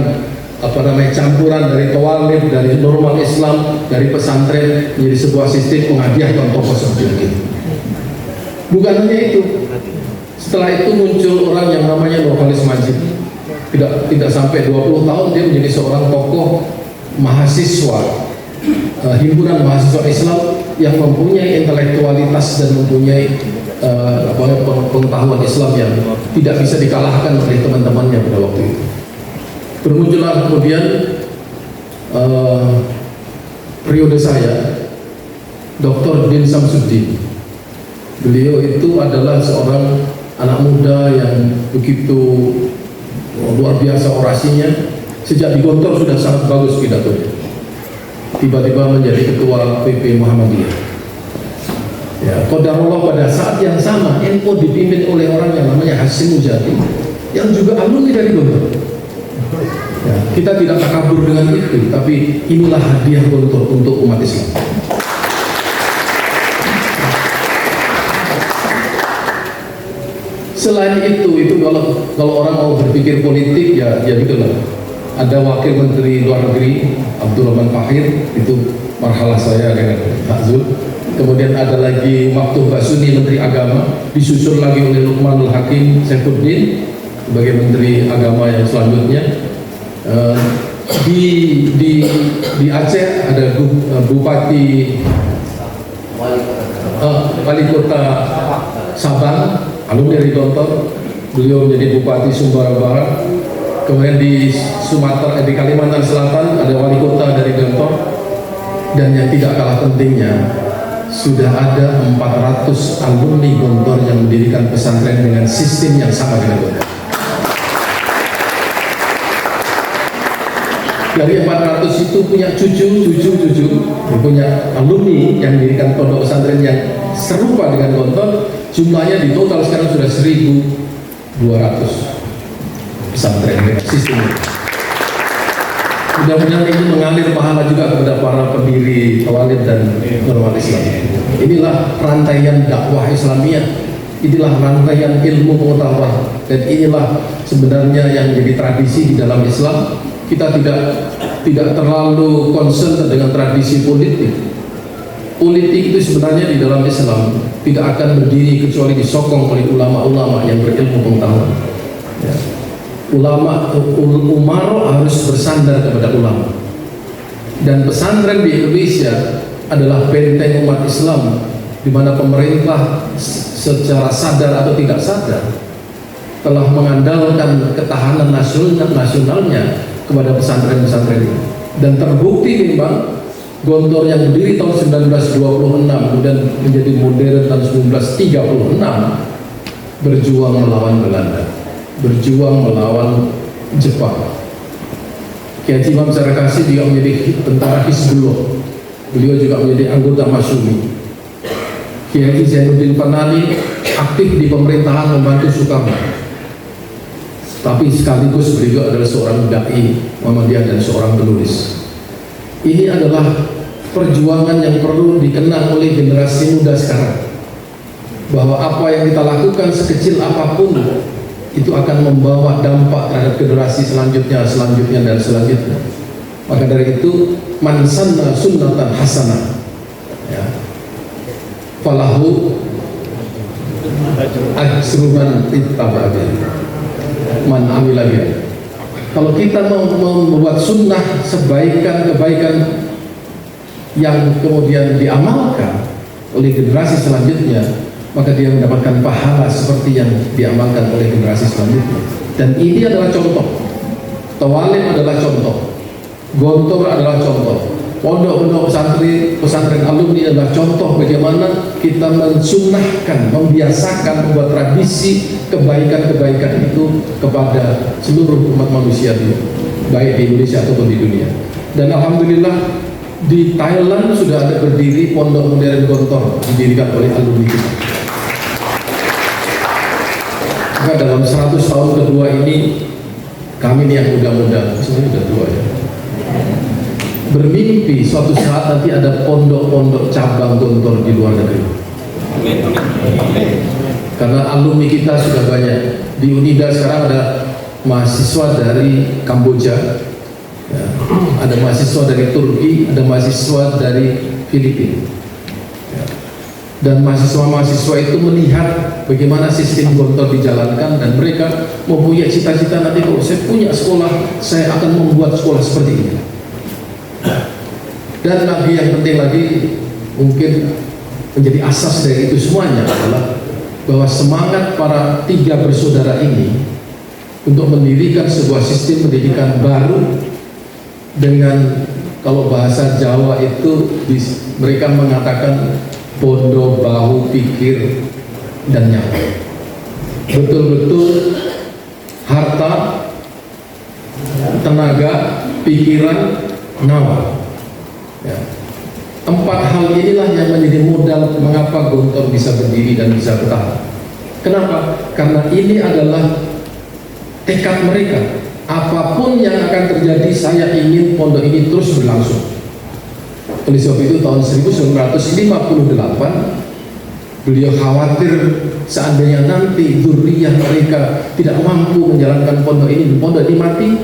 campuran dari tawalib, dari normal Islam, dari pesantren menjadi sebuah sistem menghadiahkan tokoh seperti itu. Bukan hanya itu, setelah itu muncul orang yang namanya Nurholis Majid. Tidak sampai 20 tahun dia menjadi seorang tokoh mahasiswa, himpunan mahasiswa Islam yang mempunyai intelektualitas dan mempunyai pengetahuan Islam yang tidak bisa dikalahkan oleh teman-temannya pada waktu itu. Bermunculan kemudian periode saya, Dr. Din Samsuddin. Beliau itu adalah seorang anak muda yang begitu luar biasa orasinya. Sejak di Gontor sudah sangat bagus pidatonya. Tiba-tiba menjadi ketua PP Muhammadiyah. Ya, qadarullah pada saat yang sama NU dipimpin oleh orang yang namanya Hasyim Mujadi yang juga alumni dari Gontor. Ya, kita tidak takabur dengan itu, tapi inilah hadiah Gontor untuk umat Islam. Selain itu kalau orang mau berpikir politik ya gitulah. Ada wakil menteri luar negeri Abdurrahman Fahir, itu marhalah saya dengan Pak Zul. Kemudian ada lagi Maftuh Basuni, menteri agama, disusul lagi oleh Luqmanul Hakim Saifuddin sebagai menteri agama yang selanjutnya. Di Aceh ada Bupati Wali Kota Sabang, alumni dari Gontor. Beliau menjadi Bupati Sumbawa Barat. Kemudian di di Kalimantan Selatan ada wali kota dari Gontor. Dan yang tidak kalah pentingnya, sudah ada 400 alumni Gontor yang mendirikan pesantren dengan sistem yang sama dengan Gontor. dari 400 itu punya cucu, punya alumni yang mendirikan pondok pesantren yang serupa dengan Gontor. Jumlahnya di total sekarang sudah 1.200 pesantren sistem. Mudah-mudahan ini mengalir pahala juga kepada para pendiri Tawalib dan normal Islam. Inilah rantaian dakwah Islamiyah, inilah rantaian ilmu pengetahuan, dan inilah sebenarnya yang menjadi tradisi di dalam Islam. Kita tidak terlalu concern dengan tradisi politik. Politik itu sebenarnya di dalam Islam tidak akan berdiri kecuali disokong oleh ulama-ulama yang berilmu pengetahuan. Ya. Umaro harus bersandar kepada ulama. Dan pesantren di Indonesia adalah benteng umat Islam, di mana pemerintah secara sadar atau tidak sadar telah mengandalkan ketahanan nasionalnya kepada pesantren-pesantren ini. Dan terbukti memang Gontor yang berdiri tahun 1926 kemudian menjadi modern tahun 1936 berjuang melawan Belanda, berjuang melawan Jepang. Kiai Haji Imam Sarakasi juga menjadi tentara Hizbullah, beliau juga menjadi anggota Masyumi. Kiai Haji Zainuddin Fanani aktif di pemerintahan membantu Soekarno, tapi sekaligus beliau adalah seorang dai Muhammadiyah dan seorang penulis. Ini adalah perjuangan yang perlu dikenang oleh generasi muda sekarang, bahwa apa yang kita lakukan sekecil apapun itu akan membawa dampak terhadap generasi selanjutnya dan selanjutnya. Maka dari itu, man sanna sunnatan hasanah, ya, falahu ajru man ittaba'a man amila bihi. Kalau kita mau membuat sunnah, kebaikan yang kemudian diamalkan oleh generasi selanjutnya, maka dia mendapatkan pahala seperti yang diamalkan oleh generasi selanjutnya. Dan ini adalah contoh. Tawalib adalah contoh, Gontor adalah contoh, pondok-pondok pesantren alumni adalah contoh bagaimana kita mensunnahkan, membiasakan, membuat tradisi kebaikan-kebaikan itu kepada seluruh umat manusia, baik di Indonesia ataupun di dunia. Dan alhamdulillah di Thailand sudah ada berdiri pondok modern Gontor didirikan oleh alumni kita. Maka dalam 100 tahun kedua ini, kami nih yang muda-muda, sebenarnya sudah tua ya, bermimpi suatu saat nanti ada pondok-pondok cabang Gontor di luar negeri. Karena alumni kita sudah banyak. Di Unida sekarang ada mahasiswa dari Kamboja, ya, ada mahasiswa dari Turki, ada mahasiswa dari Filipina. Ya. Dan mahasiswa-mahasiswa itu melihat bagaimana sistem Gontor dijalankan, dan mereka mempunyai cita-cita, nanti kalau saya punya sekolah, saya akan membuat sekolah seperti ini. Dan lagi yang penting lagi, mungkin menjadi asas dari itu semuanya adalah bahwa semangat para tiga bersaudara ini untuk mendirikan sebuah sistem pendidikan baru dengan, kalau bahasa Jawa itu mereka mengatakan bondo bahu pikir dan nyawa, betul-betul harta, tenaga, pikiran, nyawa. Ya. 4 hal inilah yang menjadi modal mengapa Gontor bisa berdiri dan bisa bertahan. Kenapa? Karena ini adalah tekad mereka. Apapun yang akan terjadi, saya ingin pondok ini terus berlangsung. Oleh sebab itu tahun 1958 beliau khawatir seandainya nanti dzurriyyah mereka tidak mampu menjalankan pondok ini mati,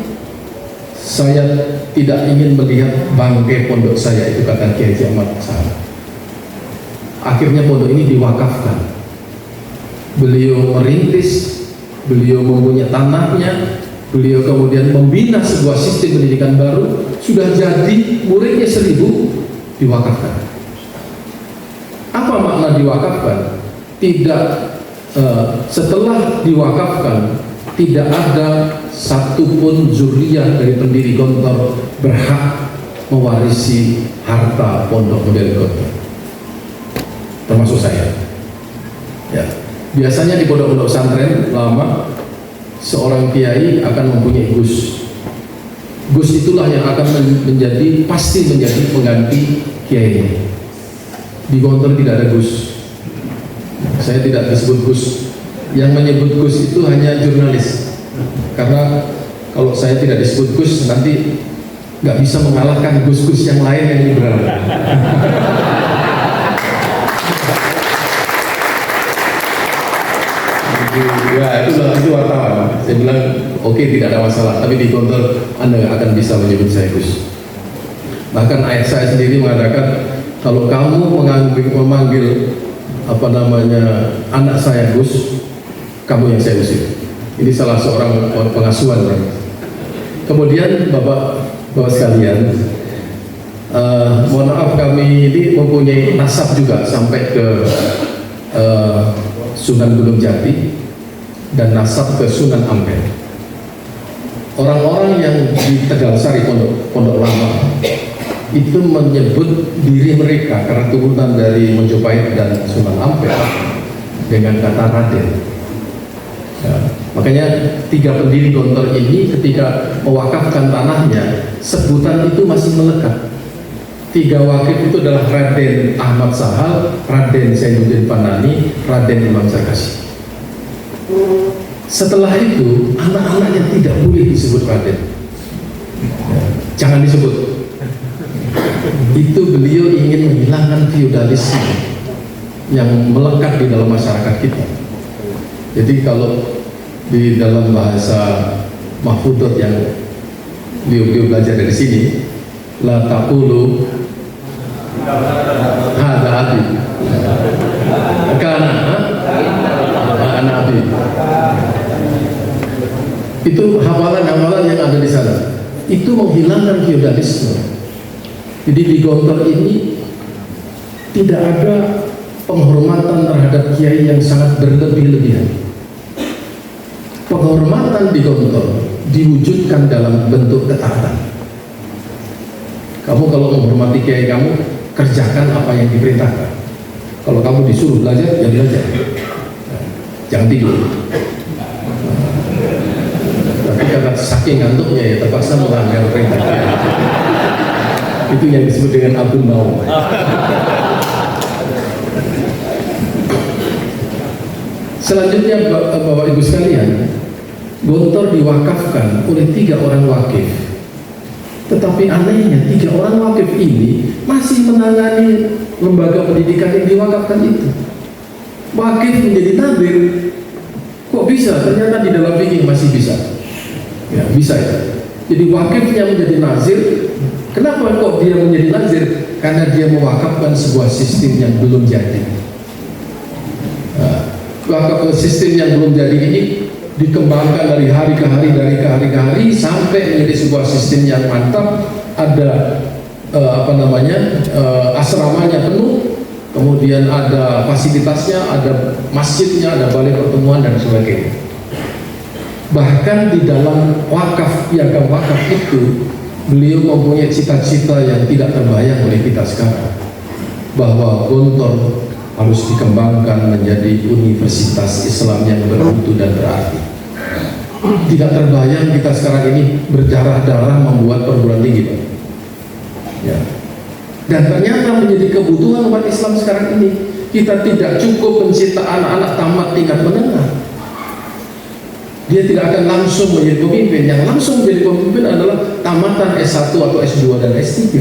saya tidak ingin melihat bangkai pondok saya, itu kata Kiai Haji Ahmad Sahar. Akhirnya pondok ini diwakafkan. Beliau merintis, beliau mempunyai tanahnya, beliau kemudian membina sebuah sistem pendidikan baru. Sudah jadi muridnya 1000, diwakafkan. Apa makna diwakafkan? Tidak, setelah diwakafkan tidak ada satupun zuriyah dari pendiri Gontor berhak mewarisi harta pondok modern Gontor, termasuk saya. Ya, biasanya di pondok-pondok pesantren lama, seorang kiai akan mempunyai gus. Gus itulah yang akan pasti menjadi pengganti kiai. Di Gontor tidak ada Gus. Saya tidak disebut Gus. Yang menyebut Gus itu hanya jurnalis. Karena kalau saya tidak disebut Gus, nanti nggak bisa mengalahkan Gus-Gus yang lain yang liberal. Ya, itu wartawan. Saya bilang oke, tidak ada masalah. Tapi di Gontor Anda nggak akan bisa menyebut saya Gus. Bahkan ayah saya sendiri mengatakan, kalau kamu memanggil anak saya Gus, kamu yang saya usir. Ini salah seorang pengasuhan. Ya. Kemudian bapak sekalian, mohon maaf, kami ini mempunyai nasab juga sampai ke Sunan Gunung Jati dan nasab ke Sunan Ampel. Orang-orang yang di Tegalsari, Pondok Lama, itu menyebut diri mereka karena turunan dari Mojopahit dan Sunan Ampel dengan kata Raden. Ya, makanya 3 pendiri Gontor ini ketika mewakafkan tanahnya, sebutan itu masih melekat. 3 wakif itu adalah Raden Ahmad Sahal, Raden Zainuddin Fanani, Raden Imam Sarkasi. Setelah itu anak-anaknya tidak boleh disebut Raden. Ya, jangan disebut. Itu beliau ingin menghilangkan feodalisme yang melekat di dalam masyarakat kita. Jadi kalau di dalam bahasa Mahfudot yang beliau belajar dari sini, la taqulu hadza abi kana nabi. Itu hafalan-hafalan yang ada di sana. Itu menghilangkan feodalisme. Jadi di Gontor ini tidak ada penghormatan terhadap kiai yang sangat berlebih-lebihan. Penghormatan di Gontor diwujudkan dalam bentuk ketaatan. Kamu kalau menghormati kiai kamu, kerjakan apa yang diperintahkan. Kalau kamu disuruh belajar, ya belajar. Jangan tidur. Tapi karena saking ngantuknya ya terpaksa melanggar perintah. Itu yang disebut dengan Abdul Naum. Selanjutnya Bapak Ibu sekalian, Gontor diwakafkan oleh 3 orang wakif. Tetapi anehnya 3 orang wakif ini masih menangani lembaga pendidikan yang diwakafkan itu. Wakif menjadi tabir. Kok bisa? Ternyata di dalam fikih masih bisa. Ya, bisa ya. Jadi wakifnya menjadi nazir. Kenapa kok dia menjadi nazir? Karena dia mewakafkan sebuah sistem yang belum jadi. Wakaf sistem yang belum jadi ini dikembangkan dari hari ke hari, sampai menjadi sebuah sistem yang mantap. Ada asramanya penuh, kemudian ada fasilitasnya, ada masjidnya, ada balai pertemuan dan sebagainya. Bahkan di dalam piagam wakaf itu, beliau mempunyai cita-cita yang tidak terbayang oleh kita sekarang, bahwa Gontor harus dikembangkan menjadi universitas Islam yang bermutu dan berarti. Tidak terbayang kita sekarang ini berdarah-darah membuat perguruan tinggi, Pak. Ya. Dan ternyata menjadi kebutuhan umat Islam sekarang ini. Kita tidak cukup mencipta anak-anak tamat tingkat menengah. Dia tidak akan langsung menjadi pemimpin. Yang langsung menjadi pemimpin adalah tamatan S1 atau S2 dan S3.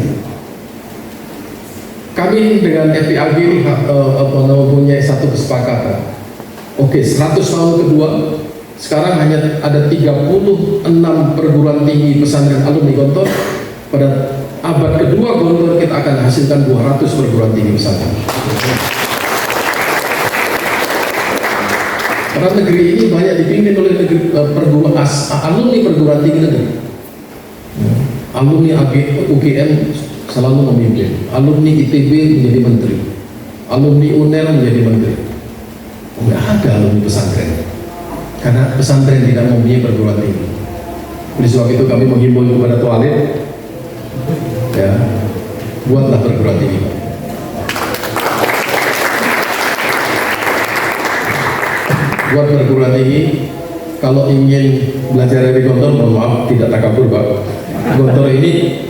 Kami dengan FPAG ini mempunyai satu kesepakatan. Oke, 100 tahun kedua, sekarang hanya ada 36 perguruan tinggi pesantren alumni Gontor. Pada abad kedua Gontor kita akan hasilkan 200 perguruan tinggi pesantren. Karena negeri ini banyak dipimpin oleh alumni perguruan tinggi negeri. Alumni UGM selalu memimpin, alumni ITB menjadi menteri, alumni UNER menjadi menteri. Enggak ada alumni pesantren, karena pesantren tidak mempunyai perguruan tinggi. Oleh sebab itu kami menghimbau kepada Tualit, ya, buatlah perguruan tinggi. Buat perguruan tinggi. Kalau ingin belajar dari Gontor, mohon maaf, tidak takabur, Pak. Gontor ini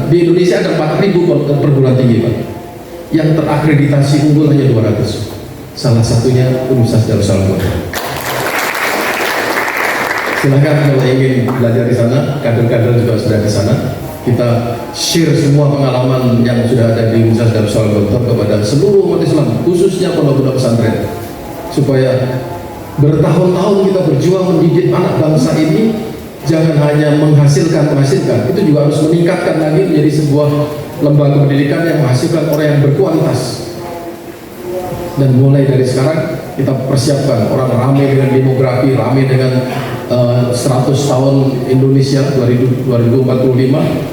di Indonesia ada 4.000 perguruan tinggi, Pak. Yang terakreditasi unggul hanya 200. Salah satunya Universitas Darussalam Gontor. Silahkan kalau ingin belajar di sana, kader-kader juga sudah di sana. Kita share semua pengalaman yang sudah ada di Universitas Darussalam Gontor kepada seluruh umat Islam, khususnya pondok-pondok pesantren, supaya bertahun-tahun kita berjuang mendidik anak bangsa ini. Jangan hanya menghasilkan, itu juga harus meningkatkan lagi menjadi sebuah lembaga pendidikan yang menghasilkan orang yang berkualitas. Dan mulai dari sekarang kita persiapkan, orang ramai dengan demografi, ramai dengan 100 tahun Indonesia 2045,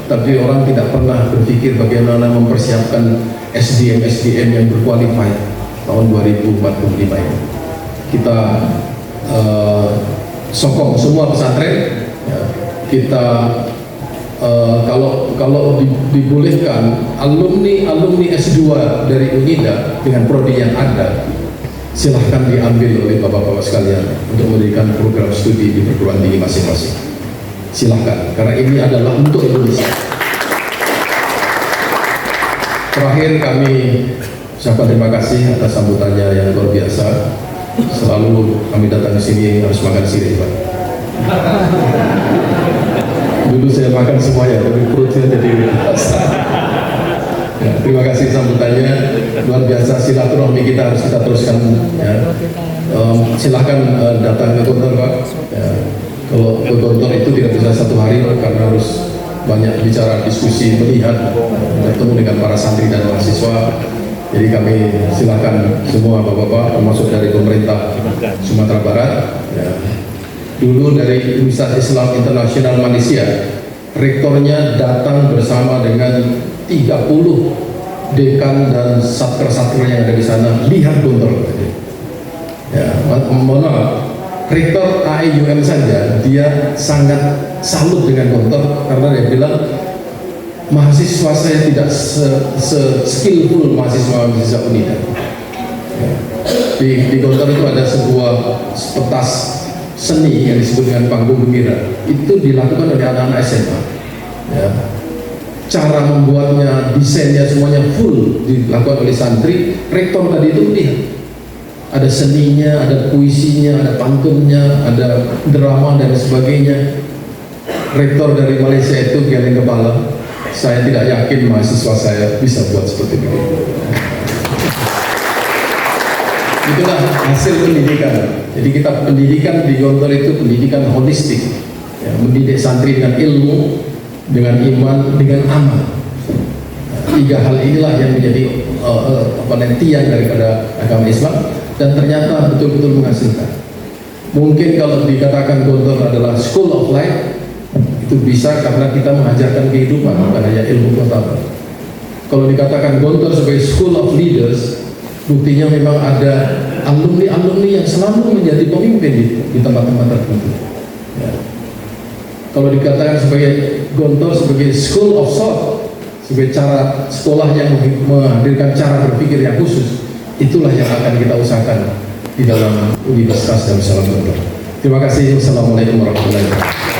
tapi orang tidak pernah berpikir bagaimana mempersiapkan SDM yang berkualitas tahun 2045 ini. Kita sokong semua pesantren. Ya, kita kalau dibolehkan alumni S2 dari UNIDA dengan prodi yang ada, silahkan diambil oleh bapak-bapak sekalian untuk memberikan program studi di perguruan tinggi masing-masing. Silahkan, karena ini adalah untuk Indonesia. Terakhir kami ucapkan terima kasih atas sambutannya yang luar biasa. Selalu kami datang ke sini harus makan sirih, Pak. Dulu saya makan semuanya, tapi perut saya jadi rasa. Ya, terima kasih sambutannya, luar biasa. Silaturahmi kita harus kita teruskan. Ya. Silahkan datang ke Gontor, Pak. Ya. Kalau ke Gontor itu tidak bisa satu hari, Pak, karena harus banyak bicara, diskusi, melihat, bertemu dengan para santri dan mahasiswa. Jadi kami silakan semua bapak-bapak, termasuk dari pemerintah Sumatera Barat. Ya. Dulu dari Universitas Islam Internasional Malaysia, rektornya datang bersama dengan 30 dekan dan satker-satker yang ada di sana, lihat Gontor. Ya, mohon maaf, rektor AIUM saja dia sangat salut dengan Gontor karena dia bilang mahasiswa saya tidak se-skillful mahasiswa UNIDA. Ya. Di Gontor itu ada sebuah pentas seni yang disebut dengan panggung gembira, itu dilakukan oleh anak-anak SMA. Ya. Cara membuatnya, desainnya semuanya full dilakukan oleh santri. Rektor tadi itu lihat, ada seninya, ada puisinya, ada pantunnya, ada drama dan sebagainya. Rektor dari Malaysia itu geleng kepala, saya tidak yakin mahasiswa saya bisa buat seperti itu. Itulah hasil pendidikan. Jadi kita pendidikan di Gontor itu pendidikan holistik, ya, mendidik santri dengan ilmu, dengan iman, dengan amal. Tiga hal inilah yang menjadi tiang daripada agama Islam, dan ternyata betul-betul menghasilkan. Mungkin kalau dikatakan Gontor adalah school of life, itu bisa karena kita mengajarkan kehidupan, bukan hanya ilmu pengetahuan. Kalau dikatakan Gontor sebagai school of leaders, buktinya memang ada alumni-alumni yang selalu menjadi pemimpin di tempat-tempat tertentu. Ya. Kalau dikatakan sebagai Gontor sebagai school of thought, sebagai cara sekolah yang menghadirkan cara berpikir yang khusus, itulah yang akan kita usahakan di dalam Universitas Darussalam Gontor. Terima kasih. Wassalamualaikum warahmatullahi wabarakatuh.